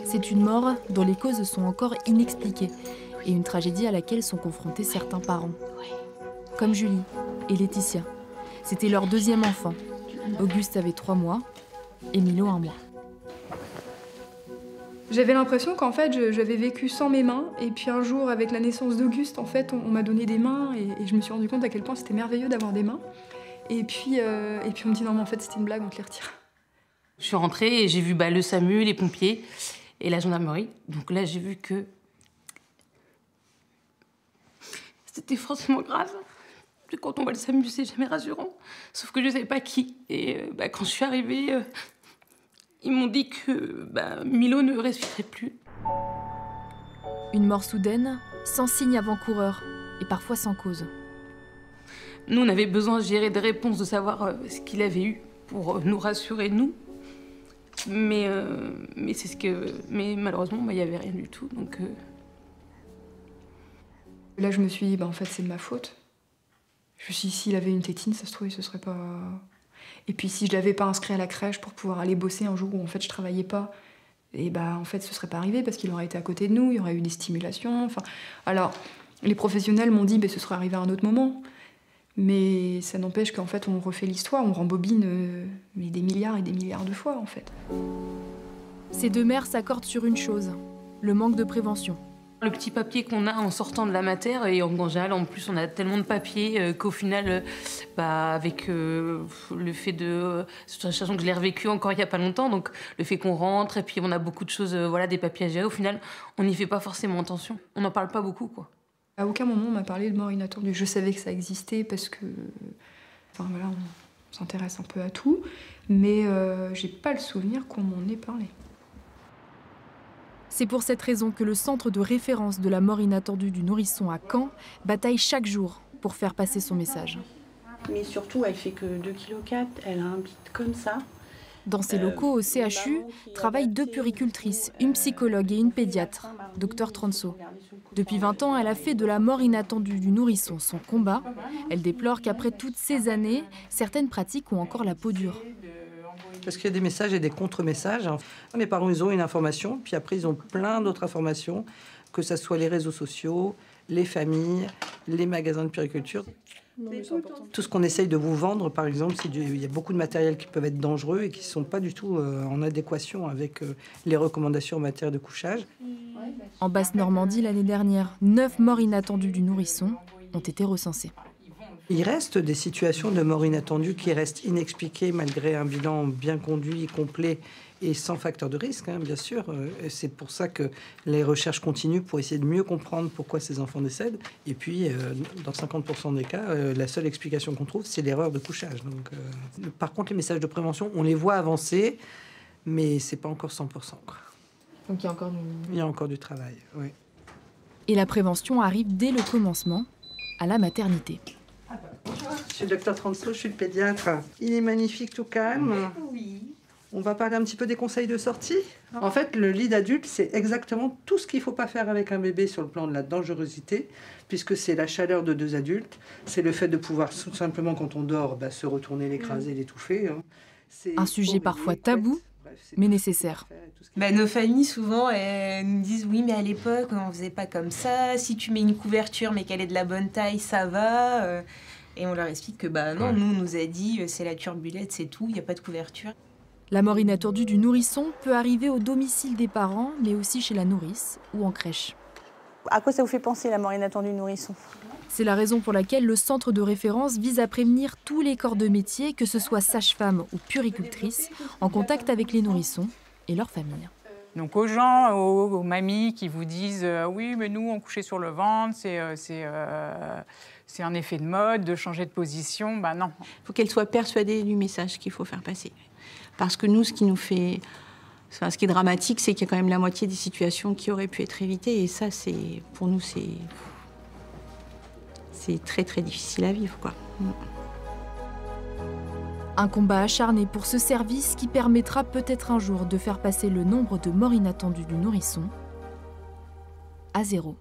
C'est une mort dont les causes sont encore inexpliquées et une tragédie à laquelle sont confrontés certains parents. Comme Julie et Laetitia. C'était leur deuxième enfant. Auguste avait 3 mois et Milo 1 mois. J'avais l'impression qu'en fait, j'avais vécu sans mes mains. Et puis un jour, avec la naissance d'Auguste, en fait, on m'a donné des mains. Et je me suis rendu compte à quel point c'était merveilleux d'avoir des mains. Et puis on me dit non, mais en fait, c'était une blague, on te les retire. Je suis rentrée et j'ai vu le SAMU, les pompiers et la gendarmerie. Donc là, j'ai vu que c'était forcément grave. Quand on voit le SAMU, c'est jamais rassurant. Sauf que je ne savais pas qui. Et quand je suis arrivée, ils m'ont dit que Milo ne respirait plus. Une mort soudaine, sans signe avant-coureur et parfois sans cause. Nous, on avait besoin de gérer des réponses, de savoir ce qu'il avait eu pour nous rassurer, nous. Mais malheureusement, il n'y avait rien du tout. Donc, Là, je me suis dit, en fait, c'est de ma faute. Je me suis dit, s'il avait une tétine, ça se trouvait, ce serait pas... Et puis, si je l'avais pas inscrit à la crèche pour pouvoir aller bosser un jour où, en fait, je travaillais pas, et en fait, ce serait pas arrivé parce qu'il aurait été à côté de nous, il y aurait eu des stimulations, enfin... Alors, les professionnels m'ont dit, ce serait arrivé à un autre moment. Mais ça n'empêche qu'en fait, on refait l'histoire, on rembobine mais des milliards et des milliards de fois, en fait. Ces deux mères s'accordent sur une chose, le manque de prévention. Le petit papier qu'on a en sortant de la mater, et en général, en plus, on a tellement de papiers qu'au final, avec le fait de... Sachant que je l'ai revécu encore il n'y a pas longtemps, donc le fait qu'on rentre, et puis on a beaucoup de choses, des papiers à gérer, au final, on n'y fait pas forcément attention. On n'en parle pas beaucoup, quoi. À aucun moment on m'a parlé de mort inattendue. Je savais que ça existait parce que... Enfin voilà, on s'intéresse un peu à tout, mais j'ai pas le souvenir qu'on m'en ait parlé. C'est pour cette raison que le centre de référence de la mort inattendue du nourrisson à Caen bataille chaque jour pour faire passer son message. Mais surtout, elle fait que 2,4 kg, elle a un bit comme ça. Dans ces locaux au CHU travaillent 2 puéricultrices, une psychologue et une pédiatre, Dr Transo. Depuis 20 ans, elle a fait de la mort inattendue du nourrisson son combat. Elle déplore qu'après toutes ces années, certaines pratiques ont encore la peau dure. Parce qu'il y a des messages et des contre-messages. Les parents, ils ont une information, puis après, ils ont plein d'autres informations, que ce soit les réseaux sociaux, les familles, les magasins de puériculture. Tout ce qu'on essaye de vous vendre, par exemple, il y a beaucoup de matériel qui peuvent être dangereux et qui ne sont pas du tout en adéquation avec les recommandations en matière de couchage. En Basse-Normandie, l'année dernière, 9 morts inattendues du nourrisson ont été recensées. Il reste des situations de mort inattendue qui restent inexpliquées malgré un bilan bien conduit, complet et sans facteur de risque, bien sûr. C'est pour ça que les recherches continuent pour essayer de mieux comprendre pourquoi ces enfants décèdent. Et puis, dans 50% des cas, la seule explication qu'on trouve, c'est l'erreur de couchage. Donc, par contre, les messages de prévention, on les voit avancer, mais c'est pas encore 100%. Quoi. Donc il y a encore du travail, oui. Et la prévention arrive dès le commencement, à la maternité. Bonjour, je suis le Dr Transo, je suis le pédiatre. Il est magnifique, tout calme. Oui. On va parler un petit peu des conseils de sortie. En fait, le lit d'adulte, c'est exactement tout ce qu'il ne faut pas faire avec un bébé sur le plan de la dangerosité, puisque c'est la chaleur de 2 adultes, c'est le fait de pouvoir tout simplement, quand on dort, se retourner, l'écraser, l'étouffer. Un sujet parfois tabou, mais nécessaire. Nos familles, souvent, elles nous disent « Oui, mais à l'époque, on ne faisait pas comme ça. Si tu mets une couverture, mais qu'elle est de la bonne taille, ça va. » Et on leur explique que non, nous, on nous a dit « C'est la turbulette, c'est tout, il n'y a pas de couverture. » La mort inattendue du nourrisson peut arriver au domicile des parents, mais aussi chez la nourrice ou en crèche. À quoi ça vous fait penser, la mort inattendue du nourrisson? C'est la raison pour laquelle le centre de référence vise à prévenir tous les corps de métier, que ce soit sage-femme ou puéricultrice, en contact avec les nourrissons et leurs familles. Donc aux gens, aux mamies qui vous disent oui, mais nous, on couchait sur le ventre, c'est un effet de mode, de changer de position. Non. Il faut qu'elle soit persuadée du message qu'il faut faire passer. Parce que nous, ce qui est dramatique, c'est qu'il y a quand même la moitié des situations qui auraient pu être évitées. Et ça, pour nous, c'est très, très difficile à vivre, quoi. Un combat acharné pour ce service qui permettra peut-être un jour de faire passer le nombre de morts inattendues du nourrisson à 0.